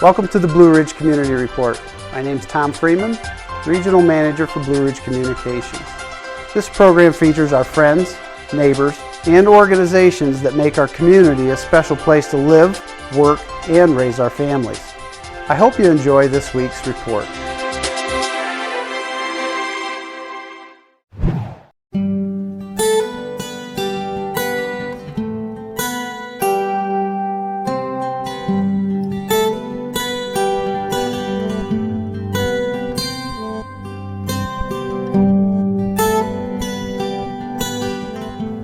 Welcome to the Blue Ridge Community Report. My name is Tom Freeman, Regional Manager for Blue Ridge Communications. This program features our friends, neighbors, and organizations that make our community a special place to live, work, and raise our families. I hope you enjoy this week's report.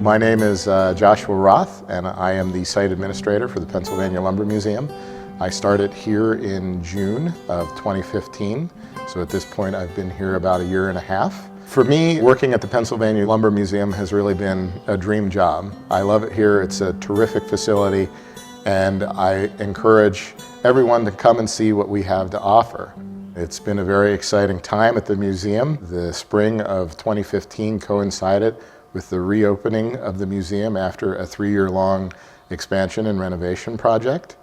My name is Joshua Roth, and I am the site administrator for the Pennsylvania Lumber Museum. I started here in June of 2015, so at this point I've been here about a year and a half. For me, working at the Pennsylvania Lumber Museum has really been a dream job. I love it here. It's a terrific facility, and I encourage everyone to come and see what we have to offer. It's been a very exciting time at the museum. The spring of 2015 coincided with the reopening of the museum after a 3-year-long expansion and renovation project.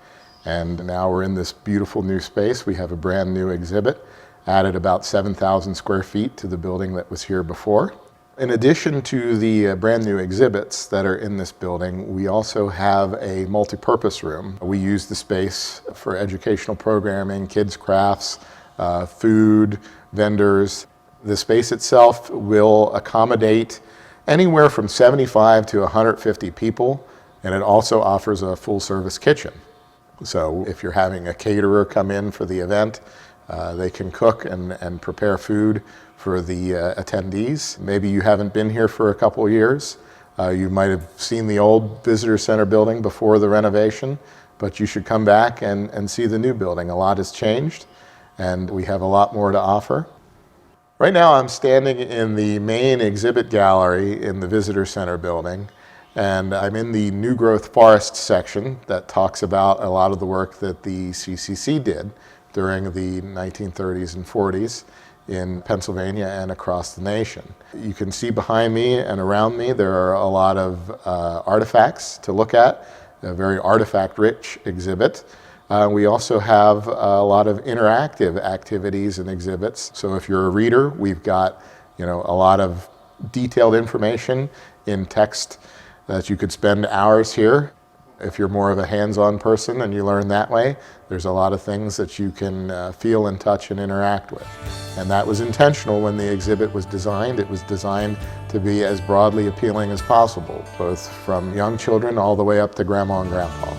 And now we're in this beautiful new space. We have a brand new exhibit, added about 7,000 square feet to the building that was here before. In addition to the brand new exhibits that are in this building, we also have a multi-purpose room. We use the space for educational programming, kids' crafts, food, vendors. The space itself will accommodate anywhere from 75 to 150 people, and it also offers a full-service kitchen. So if you're having a caterer come in for the event, they can cook and prepare food for the attendees. Maybe you haven't been here for a couple of years. You might have seen the old visitor center building before the renovation, but you should come back and see the new building. A lot has changed, and we have a lot more to offer. Right now I'm standing in the main exhibit gallery in the Visitor Center building, and I'm in the New Growth Forest section that talks about a lot of the work that the CCC did during the 1930s and 40s in Pennsylvania and across the nation. You can see behind me and around me there are a lot of artifacts to look at, a very artifact-rich exhibit. We also have a lot of interactive activities and exhibits. So if you're a reader, we've got a lot of detailed information in text that you could spend hours here. If you're more of a hands-on person and you learn that way, there's a lot of things that you can feel and touch and interact with. And that was intentional when the exhibit was designed. It was designed to be as broadly appealing as possible, both from young children all the way up to grandma and grandpa.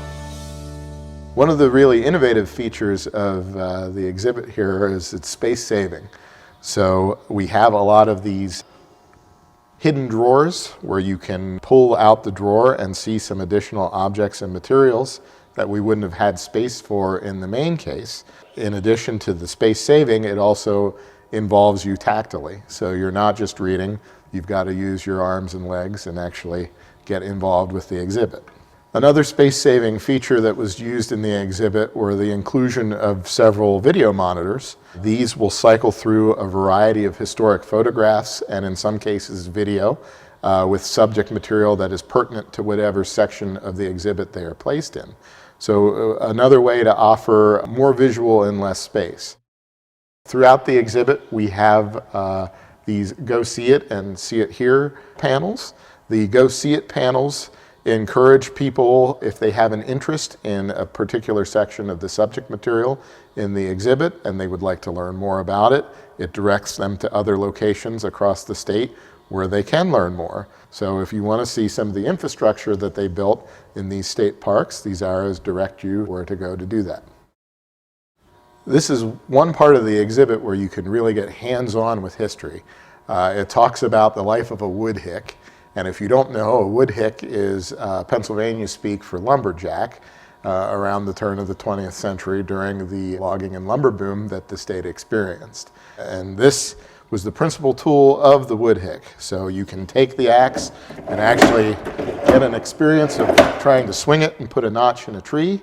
One of the really innovative features of the exhibit here is it's space saving. So we have a lot of these hidden drawers where you can pull out the drawer and see some additional objects and materials that we wouldn't have had space for in the main case. In addition to the space saving, it also involves you tactily. So you're not just reading, you've got to use your arms and legs and actually get involved with the exhibit. Another space-saving feature that was used in the exhibit were the inclusion of several video monitors. These will cycle through a variety of historic photographs and in some cases video with subject material that is pertinent to whatever section of the exhibit they are placed in. So another way to offer more visual in less space. Throughout the exhibit we have these Go See It and See It Here panels. The Go See It panels encourage people, if they have an interest in a particular section of the subject material in the exhibit and they would like to learn more about it, it directs them to other locations across the state where they can learn more. So if you want to see some of the infrastructure that they built in these state parks, these arrows direct you where to go to do that. This is one part of the exhibit where you can really get hands-on with history. It talks about the life of a woodhick. And if you don't know, a woodhick is Pennsylvania speak for lumberjack around the turn of the 20th century during the logging and lumber boom that the state experienced. And this was the principal tool of the woodhick. So you can take the axe and actually get an experience of trying to swing it and put a notch in a tree.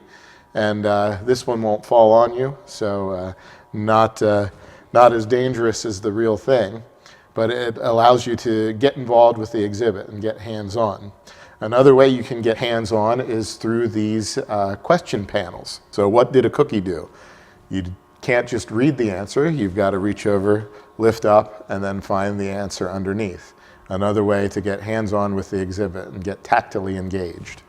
And this one won't fall on you, so not as dangerous as the real thing. But it allows you to get involved with the exhibit and get hands-on. Another way you can get hands-on is through these question panels. So what did a cookie do? You can't just read the answer, you've got to reach over, lift up, and then find the answer underneath. Another way to get hands-on with the exhibit and get tactily engaged.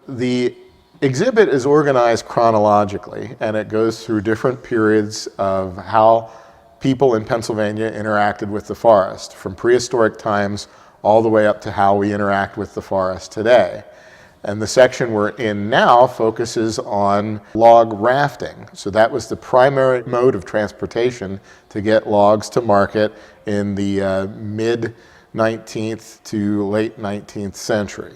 The exhibit is organized chronologically, and it goes through different periods of how people in Pennsylvania interacted with the forest, from prehistoric times all the way up to how we interact with the forest today. And the section we're in now focuses on log rafting. So that was the primary mode of transportation to get logs to market in the mid-19th to late 19th century.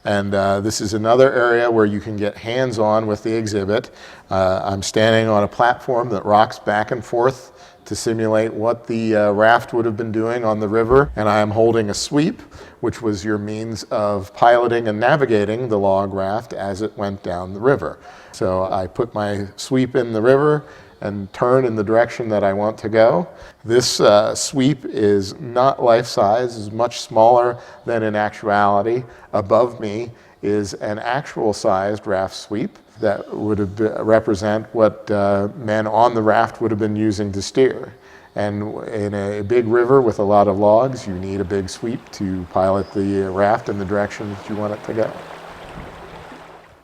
And this is another area where you can get hands-on with the exhibit. I'm standing on a platform that rocks back and forth to simulate what the raft would have been doing on the river, and I am holding a sweep, which was your means of piloting and navigating the log raft as it went down the river. So I put my sweep in the river and turn in the direction that I want to go. This sweep is not life-size, is much smaller than in actuality. Above me is an actual-sized raft sweep that would have represent what men on the raft would have been using to steer. And in a big river with a lot of logs, you need a big sweep to pilot the raft in the direction that you want it to go.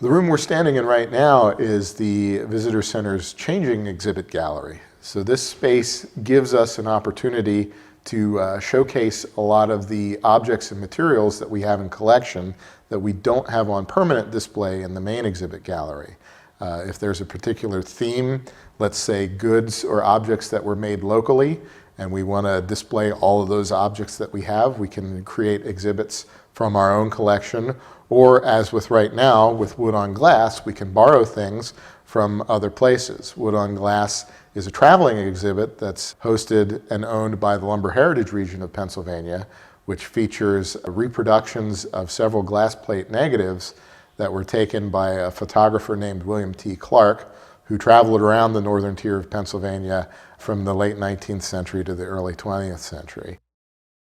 The room we're standing in right now is the Visitor Center's changing exhibit gallery. So this space gives us an opportunity to showcase a lot of the objects and materials that we have in collection that we don't have on permanent display in the main exhibit gallery. If there's a particular theme, let's say goods or objects that were made locally, and we want to display all of those objects that we have, we can create exhibits from our own collection, or as with right now, with wood on glass, we can borrow things from other places. Wood on Glass is a traveling exhibit that's hosted and owned by the Lumber Heritage Region of Pennsylvania, which features reproductions of several glass plate negatives that were taken by a photographer named William T. Clark, who traveled around the northern tier of Pennsylvania from the late 19th century to the early 20th century.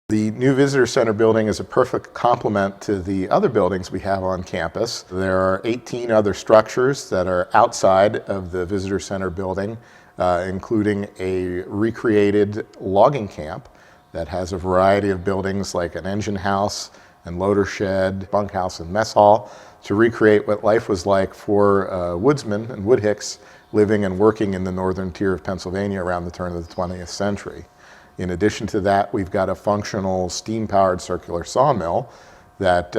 The new Visitor Center building is a perfect complement to the other buildings we have on campus. There are 18 other structures that are outside of the Visitor Center building, including a recreated logging camp that has a variety of buildings like an engine house and loader shed, bunkhouse and mess hall, to recreate what life was like for woodsmen and woodhicks living and working in the northern tier of Pennsylvania around the turn of the 20th century. In addition to that, we've got a functional steam-powered circular sawmill that,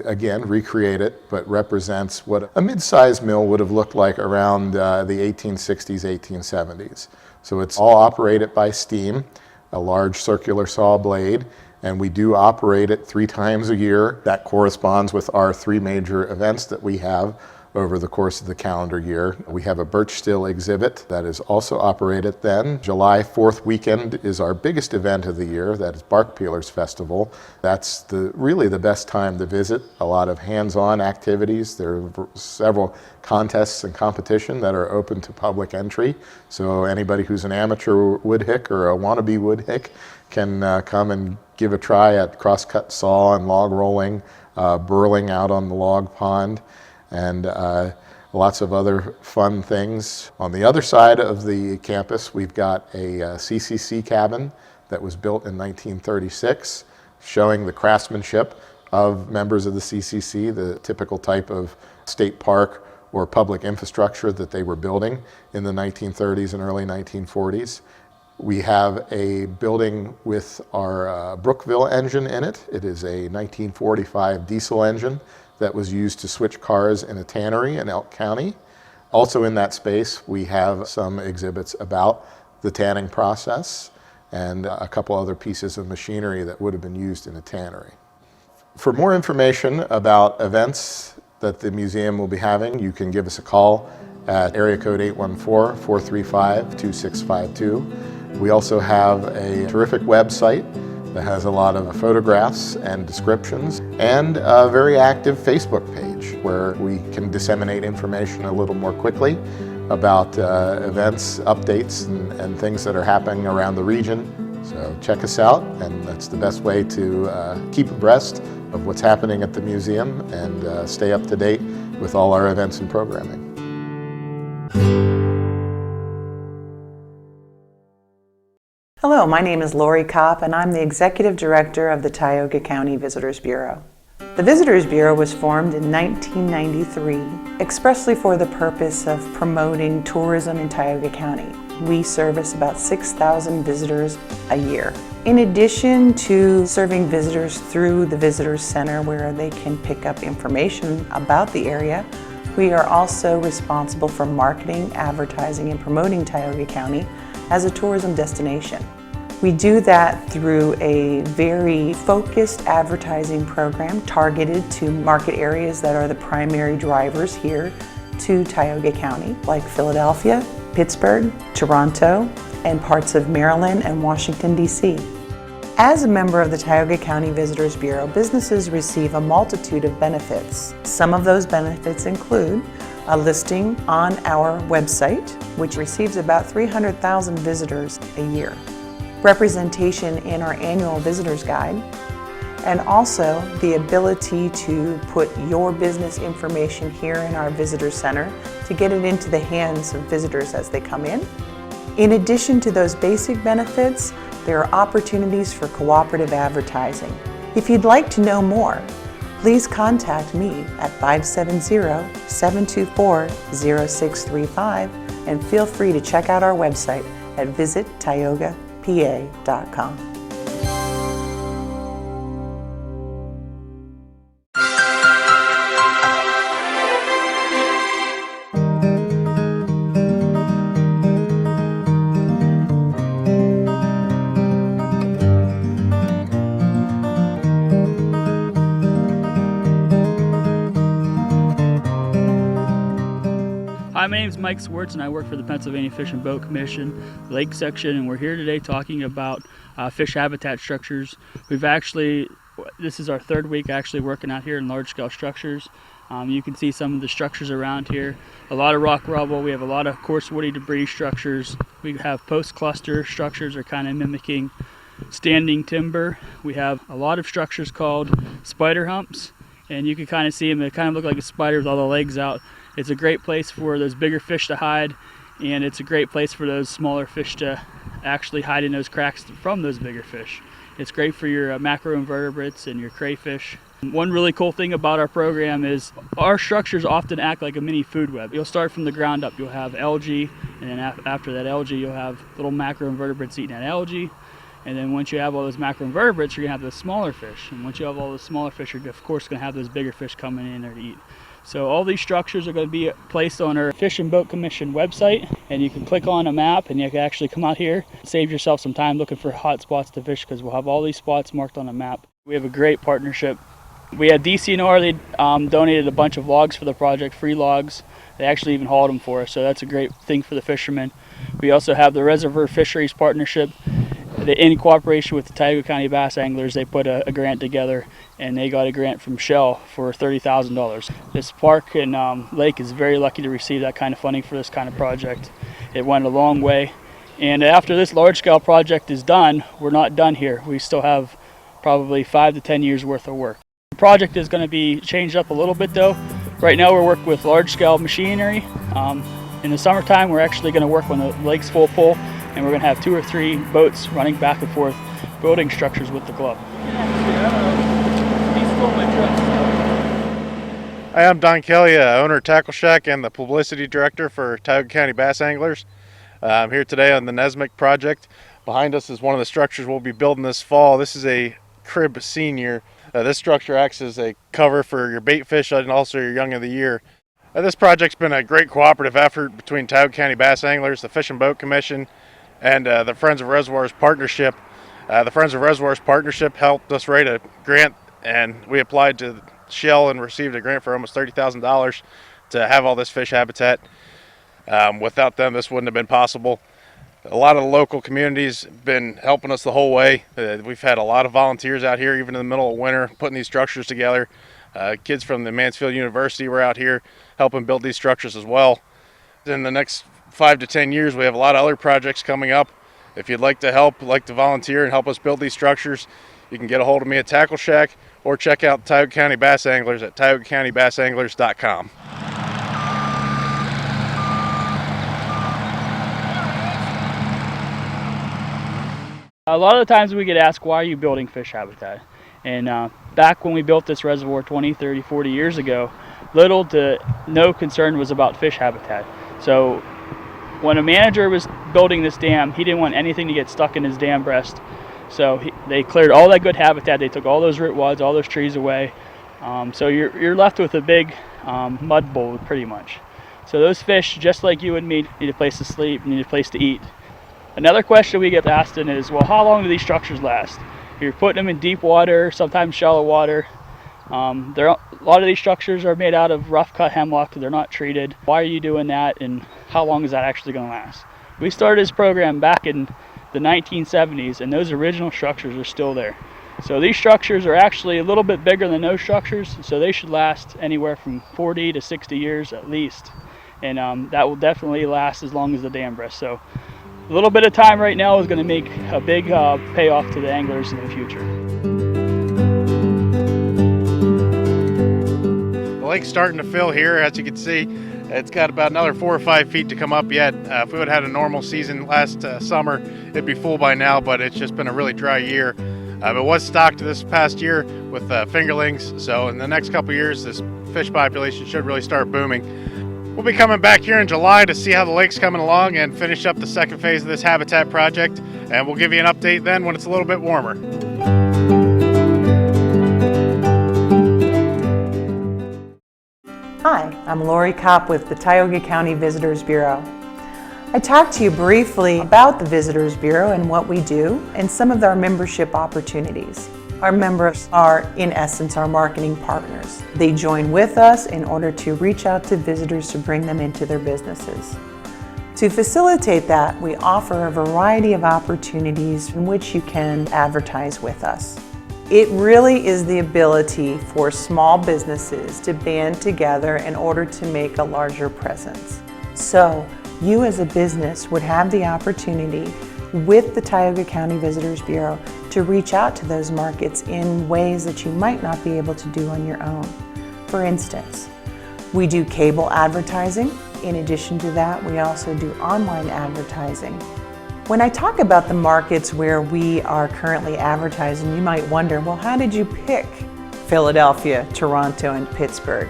again, recreate it, but represents what a mid-sized mill would have looked like around the 1860s, 1870s. So it's all operated by steam, a large circular saw blade, and we do operate it 3 times a year. That corresponds with our 3 major events that we have over the course of the calendar year. We have a birch steel exhibit that is also operated then. July 4th weekend is our biggest event of the year. That is Bark Peelers Festival. That's really the best time to visit. A lot of hands-on activities. There are several contests and competition that are open to public entry. So anybody who's an amateur woodhick or a wannabe woodhick can come and give a try at crosscut saw and log rolling, burling out on the log pond, and lots of other fun things. On the other side of the campus, we've got a CCC cabin that was built in 1936, showing the craftsmanship of members of the CCC, the typical type of state park or public infrastructure that they were building in the 1930s and early 1940s. We have a building with our Brookville engine in it. It is a 1945 diesel engine that was used to switch cars in a tannery in Elk County. Also in that space, we have some exhibits about the tanning process and a couple other pieces of machinery that would have been used in a tannery. For more information about events that the museum will be having, you can give us a call at area code 814-435-2652. We also have a terrific website that has a lot of photographs and descriptions, and a very active Facebook page where we can disseminate information a little more quickly about events, updates, and things that are happening around the region. So check us out, and that's the best way to keep abreast of what's happening at the museum and stay up to date with all our events and programming. Hello, my name is Lori Kopp and I'm the Executive Director of the Tioga County Visitors Bureau. The Visitors Bureau was formed in 1993 expressly for the purpose of promoting tourism in Tioga County. We service about 6,000 visitors a year. In addition to serving visitors through the Visitors Center where they can pick up information about the area, we are also responsible for marketing, advertising, and promoting Tioga County as a tourism destination. We do that through a very focused advertising program targeted to market areas that are the primary drivers here to Tioga County, like Philadelphia, Pittsburgh, Toronto, and parts of Maryland and Washington, D.C. As a member of the Tioga County Visitors Bureau, businesses receive a multitude of benefits. Some of those benefits include a listing on our website, which receives about 300,000 visitors a year, representation in our annual visitors guide, and also the ability to put your business information here in our visitor center to get it into the hands of visitors as they come in. In addition to those basic benefits, there are opportunities for cooperative advertising. If you'd like to know more, please contact me at 570-724-0635 and feel free to check out our website at visittiogapa.com. Hi, my name is Mike Swartz and I work for the Pennsylvania Fish and Boat Commission, Lake Section, and we're here today talking about fish habitat structures. This is our third week actually working out here in large-scale structures. You can see some of the structures around here. A lot of rock rubble. We have a lot of coarse woody debris structures. We have post-cluster structures are kind of mimicking standing timber. We have a lot of structures called spider humps, and you can kind of see them. They kind of look like a spider with all the legs out. It's a great place for those bigger fish to hide, and it's a great place for those smaller fish to actually hide in those cracks from those bigger fish. It's great for your macroinvertebrates and your crayfish. One really cool thing about our program is our structures often act like a mini food web. You'll start from the ground up. You'll have algae, and then after that algae, you'll have little macroinvertebrates eating that algae. And then once you have all those macroinvertebrates, you're gonna have those smaller fish. And once you have all those smaller fish, you're of course gonna have those bigger fish coming in there to eat. So all these structures are going to be placed on our Fish and Boat Commission website, and you can click on a map and you can actually come out here, save yourself some time looking for hot spots to fish, because we'll have all these spots marked on a map. We have a great partnership. We had DCNR, they donated a bunch of logs for the project, free logs. They actually even hauled them for us, so that's a great thing for the fishermen. We also have the Reservoir Fisheries Partnership. In cooperation with the Tioga County Bass Anglers, they put a grant together, and they got a grant from Shell for $30,000. This park and lake is very lucky to receive that kind of funding for this kind of project. It went a long way, and after this large-scale project is done, we're not done here. We still have probably 5 to 10 years worth of work. The project is going to be changed up a little bit though. Right now we're working with large-scale machinery. In the summertime, we're actually going to work when the lake's full pull, and we're going to have 2 or 3 boats running back and forth, building structures with the club. Hi, I'm Don Kelly, owner of Tackle Shack and the publicity director for Tioga County Bass Anglers. I'm here today on the Nessmuk project. Behind us is one of the structures we'll be building this fall. This is a crib senior. This structure acts as a cover for your bait fish and also your young of the year. This project's been a great cooperative effort between Tioga County Bass Anglers, the Fish and Boat Commission, and the Friends of Reservoirs Partnership. The Friends of Reservoirs Partnership helped us write a grant, and we applied to Shell and received a grant for almost $30,000 to have all this fish habitat. Without them, this wouldn't have been possible. A lot of the local communities have been helping us the whole way. We've had a lot of volunteers out here, even in the middle of winter, putting these structures together. Kids from the Mansfield University were out here helping build these structures as well. In the next 5 to 10 years, we have a lot of other projects coming up. If you'd like to help, like to volunteer and help us build these structures, you can get a hold of me at Tackle Shack or check out Tioga County Bass Anglers at tiogacountybassanglers.com. A lot of the times we get asked, why are you building fish habitat? And back when we built this reservoir 20, 30, 40 years ago, little to no concern was about fish habitat. So when a manager was building this dam, he didn't want anything to get stuck in his dam breast. So they cleared all that good habitat. They took all those root wads, all those trees away. So you're left with a big mud bowl pretty much. So those fish, just like you and me, need a place to sleep, need a place to eat. Another question we get asked is, well, how long do these structures last? You're putting them in deep water, sometimes shallow water. A lot of these structures are made out of rough cut hemlock. They're not treated. Why are you doing that, and how long is that actually going to last? We started this program back in the 1970s, and those original structures are still there. So these structures are actually a little bit bigger than those structures, so they should last anywhere from 40 to 60 years at least. And that will definitely last as long as the dam breast. So a little bit of time right now is going to make a big payoff to the anglers in the future. The lake's starting to fill here, as you can see. It's got about another 4 or 5 feet to come up yet. If we would have had a normal season last summer, it'd be full by now, but it's just been a really dry year. It was stocked this past year with fingerlings, so in the next couple years, this fish population should really start booming. We'll be coming back here in July to see how the lake's coming along and finish up the second phase of this habitat project, and we'll give you an update then when it's a little bit warmer. Hi, I'm Lori Kopp with the Tioga County Visitors Bureau. I talked to you briefly about the Visitors Bureau and what we do and some of our membership opportunities. Our members are, in essence, our marketing partners. They join with us in order to reach out to visitors to bring them into their businesses. To facilitate that, we offer a variety of opportunities in which you can advertise with us. It really is the ability for small businesses to band together in order to make a larger presence. So, you as a business would have the opportunity with the Tioga County Visitors Bureau to reach out to those markets in ways that you might not be able to do on your own. For instance, we do cable advertising. In addition to that, we also do online advertising. When I talk about the markets where we are currently advertising, you might wonder, well, how did you pick Philadelphia, Toronto, and Pittsburgh?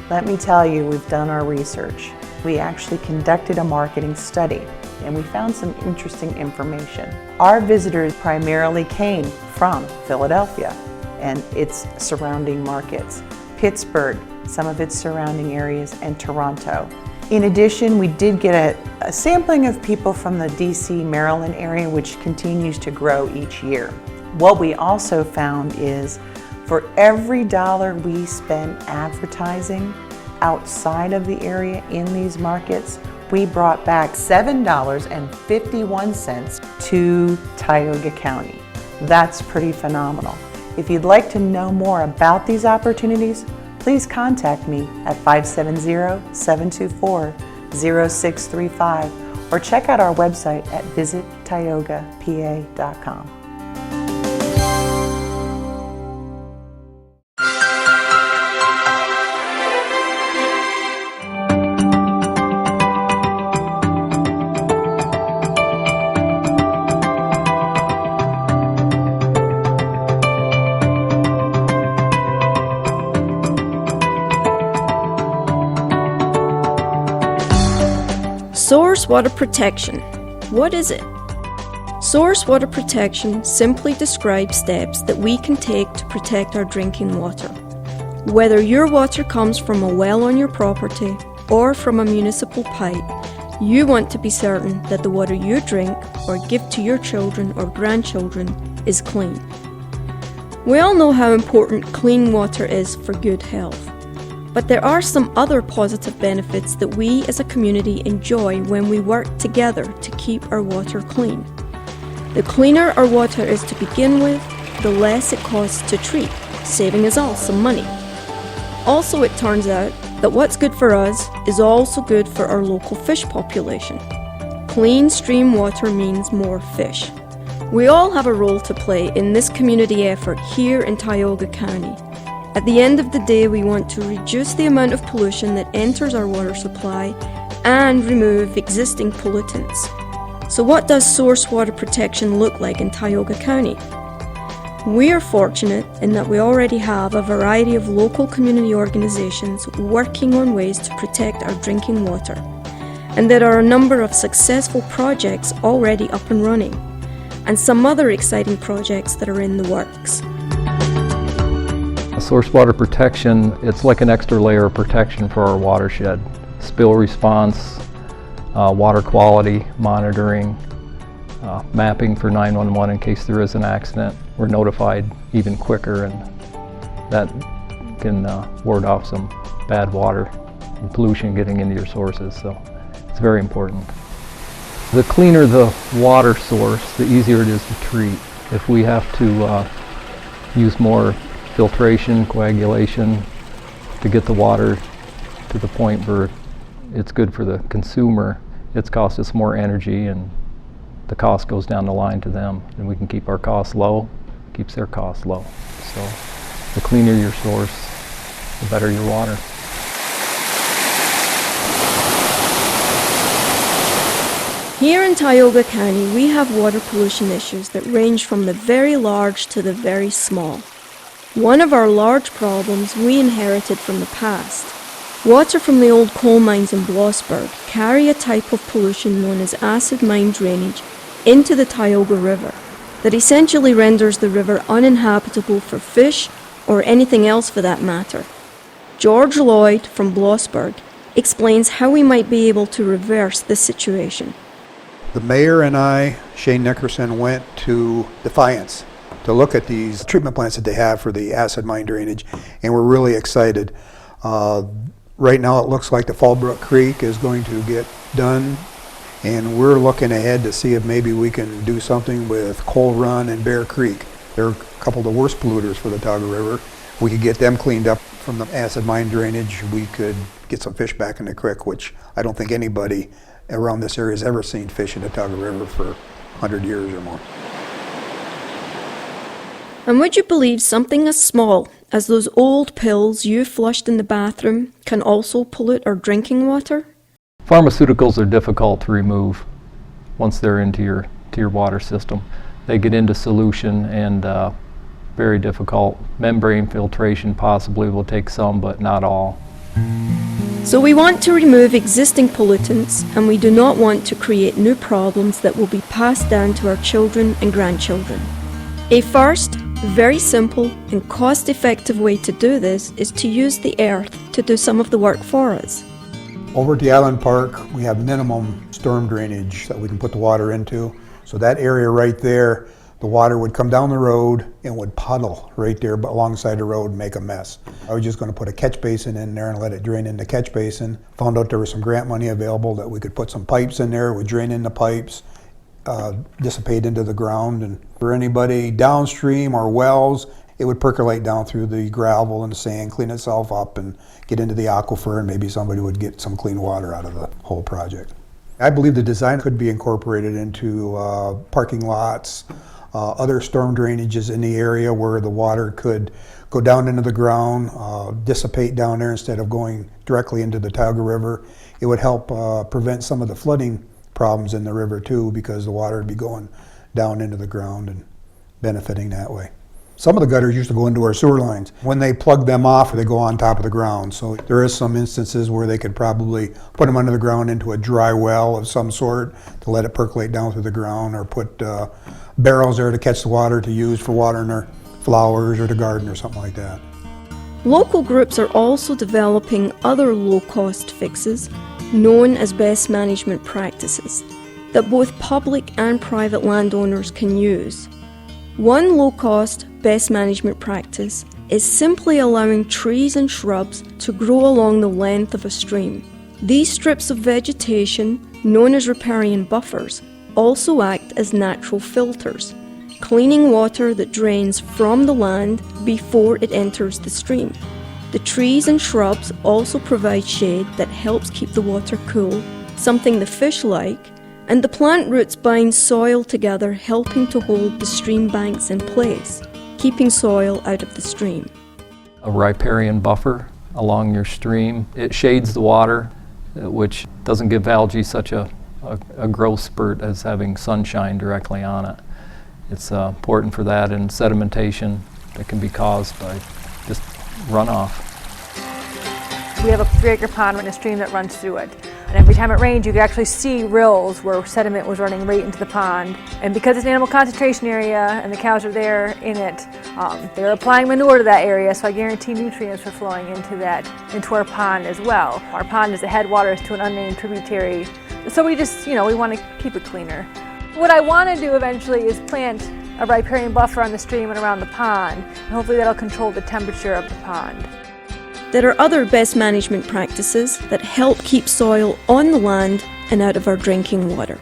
Let me tell you, we've done our research. We actually conducted a marketing study, and we found some interesting information. Our visitors primarily came from Philadelphia and its surrounding markets, Pittsburgh, some of its surrounding areas, and Toronto. In addition, we did get a sampling of people from the DC, Maryland area, which continues to grow each year. What we also found is for every dollar we spend advertising outside of the area in these markets, we brought back $7.51 to Tioga County. That's pretty phenomenal. If you'd like to know more about these opportunities, please contact me at 570-724-0635 or check out our website at visittioga.pa.com. Source water protection. What is it? Source water protection simply describes steps that we can take to protect our drinking water. Whether your water comes from a well on your property or from a municipal pipe, you want to be certain that the water you drink or give to your children or grandchildren is clean. We all know how important clean water is for good health. But there are some other positive benefits that we as a community enjoy when we work together to keep our water clean. The cleaner our water is to begin with, the less it costs to treat, saving us all some money. Also, it turns out that what's good for us is also good for our local fish population. Clean stream water means more fish. We all have a role to play in this community effort here in Tioga County. At the end of the day, we want to reduce the amount of pollution that enters our water supply and remove existing pollutants. So what does source water protection look like in Tioga County? We are fortunate in that we already have a variety of local community organizations working on ways to protect our drinking water, and there are a number of successful projects already up and running, and some other exciting projects that are in the works. Source water protection, it's like an extra layer of protection for our watershed. Spill response, water quality monitoring, mapping for 911 in case there is an accident. We're notified even quicker, and that can ward off some bad water and pollution getting into your sources, so it's very important. The cleaner the water source, the easier it is to treat. If we have to use more filtration, coagulation to get the water to the point where it's good for the consumer, it's cost us more energy, and the cost goes down the line to them, and we can keep our costs low, keeps their costs low. So the cleaner your source, the better your water. Here in Tioga County, we have water pollution issues that range from the very large to the very small. One of our large problems we inherited from the past. Water from the old coal mines in Blossburg carry a type of pollution known as acid mine drainage into the Tioga River that essentially renders the river uninhabitable for fish or anything else for that matter. George Lloyd from Blossburg explains how we might be able to reverse this situation. The mayor and I, Shane Nickerson, went to Defiance to look at these treatment plants that they have for the acid mine drainage, and we're really excited. Right now it looks like the Fallbrook Creek is going to get done, and we're looking ahead to see if maybe we can do something with Coal Run and Bear Creek. They're a couple of the worst polluters for the Tioga River. We could get them cleaned up from the acid mine drainage. We could get some fish back in the creek, which I don't think anybody around this area has ever seen fish in the Tioga River for 100 years or more. And would you believe something as small as those old pills you flushed in the bathroom can also pollute our drinking water? Pharmaceuticals are difficult to remove once they're into your water system. They get into solution, and very difficult. Membrane filtration possibly will take some, but not all. So we want to remove existing pollutants, and we do not want to create new problems that will be passed down to our children and grandchildren. A first, very simple and cost-effective way to do this is to use the earth to do some of the work for us. Over at the Island Park, we have minimum storm drainage that we can put the water into. So that area right there, the water would come down the road and would puddle right there alongside the road and make a mess. I was just going to put a catch basin in there and let it drain in the catch basin. Found out there was some grant money available that we could put some pipes in there. It would drain in the pipes, dissipate into the ground. And for anybody downstream or wells, it would percolate down through the gravel and the sand, clean itself up and get into the aquifer, and maybe somebody would get some clean water out of the whole project. I believe the design could be incorporated into parking lots, other storm drainages in the area where the water could go down into the ground, dissipate down there instead of going directly into the Tioga River. It would help prevent some of the flooding problems in the river too, because the water would be going down into the ground and benefiting that way. Some of the gutters used to go into our sewer lines. When they plug them off, they go on top of the ground. So there is some instances where they could probably put them under the ground into a dry well of some sort to let it percolate down through the ground, or put barrels there to catch the water to use for watering their flowers or the garden or something like that. Local groups are also developing other low-cost fixes known as best management practices that both public and private landowners can use. One low-cost best management practice is simply allowing trees and shrubs to grow along the length of a stream. These strips of vegetation, known as riparian buffers, also act as natural filters, cleaning water that drains from the land before it enters the stream. The trees and shrubs also provide shade that helps keep the water cool, something the fish like, and the plant roots bind soil together, helping to hold the stream banks in place, keeping soil out of the stream. A riparian buffer along your stream, it shades the water, which doesn't give algae such a a growth spurt as having sunshine directly on it. It's important for that, and sedimentation that can be caused by just runoff. We have a 3-acre pond and a stream that runs through it. And every time it rains, you can actually see rills where sediment was running right into the pond. And because it's an animal concentration area and the cows are there in it, they're applying manure to that area, so I guarantee nutrients are flowing into our pond as well. Our pond is the headwaters to an unnamed tributary, so we just, we want to keep it cleaner. What I want to do eventually is plant a riparian buffer on the stream and around the pond, and hopefully that'll control the temperature of the pond. There are other best management practices that help keep soil on the land and out of our drinking water.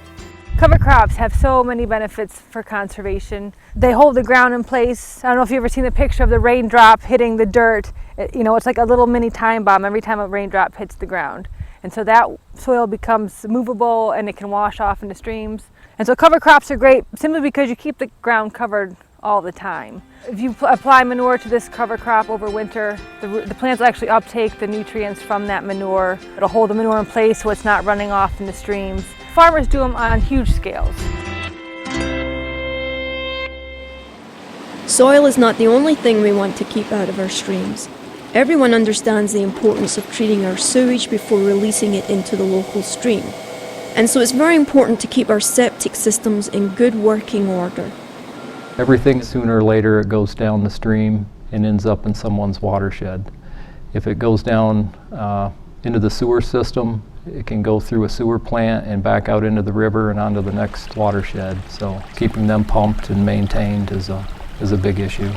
Cover crops have so many benefits for conservation. They hold the ground in place. I don't know if you've ever seen the picture of the raindrop hitting the dirt. It's like a little mini time bomb every time a raindrop hits the ground. And so that soil becomes movable and it can wash off into streams. And so cover crops are great simply because you keep the ground covered all the time. If you apply manure to this cover crop over winter, the plants will actually uptake the nutrients from that manure. It'll hold the manure in place so it's not running off in the streams. Farmers do them on huge scales. Soil is not the only thing we want to keep out of our streams. Everyone understands the importance of treating our sewage before releasing it into the local stream. And so it's very important to keep our septic systems in good working order. Everything, sooner or later, it goes down the stream and ends up in someone's watershed. If it goes down into the sewer system, it can go through a sewer plant and back out into the river and onto the next watershed. So keeping them pumped and maintained is a big issue.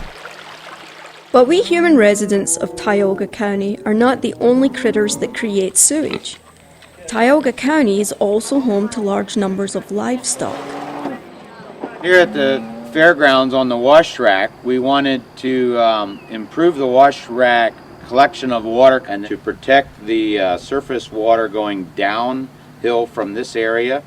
But we human residents of Tioga County are not the only critters that create sewage. Tioga County is also home to large numbers of livestock. Here at the fairgrounds on the wash rack, we wanted to improve the wash rack collection of water and to protect the surface water going downhill from this area,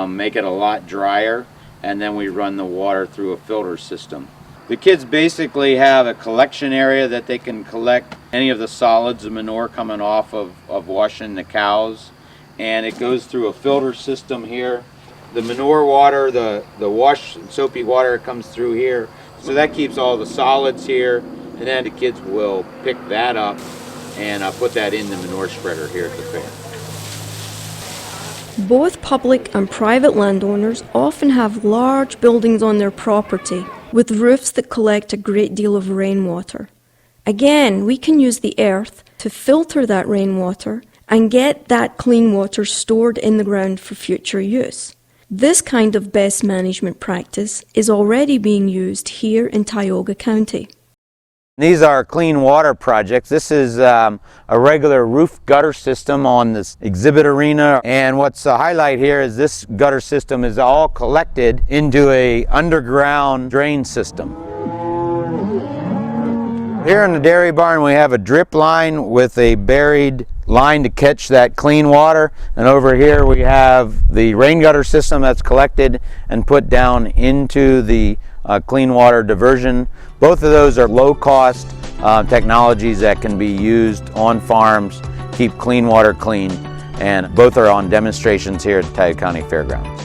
make it a lot drier, and then we run the water through a filter system. The kids basically have a collection area that they can collect any of the solids of manure coming off of washing the cows, and it goes through a filter system here. The manure water, the wash soapy water comes through here, so that keeps all the solids here, and then the kids will pick that up and put that in the manure spreader here at the fair. Both public and private landowners often have large buildings on their property with roofs that collect a great deal of rainwater. Again, we can use the earth to filter that rainwater and get that clean water stored in the ground for future use. This kind of best management practice is already being used here in Tioga County. These are clean water projects. This is a regular roof gutter system on this exhibit arena, and what's a highlight here is this gutter system is all collected into a underground drain system. Here in the dairy barn we have a drip line with a buried line to catch that clean water, and over here we have the rain gutter system that's collected and put down into the clean water diversion. Both of those are low-cost technologies that can be used on farms, keep clean water clean, and both are on demonstrations here at the Tioga County Fairgrounds.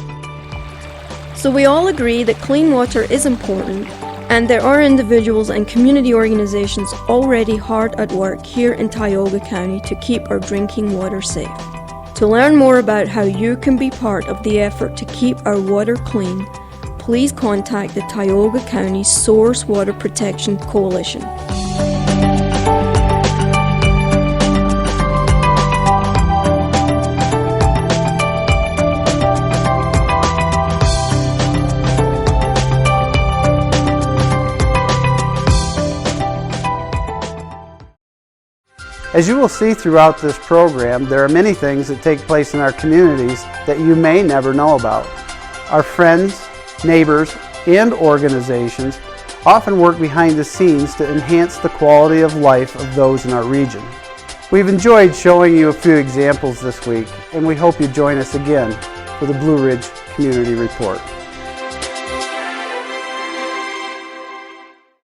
So we all agree that clean water is important, and there are individuals and community organizations already hard at work here in Tioga County to keep our drinking water safe. To learn more about how you can be part of the effort to keep our water clean, please contact the Tioga County Source Water Protection Coalition. As you will see throughout this program, there are many things that take place in our communities that you may never know about. Our friends, neighbors, and organizations often work behind the scenes to enhance the quality of life of those in our region. We've enjoyed showing you a few examples this week, and we hope you join us again for the Blue Ridge Community Report.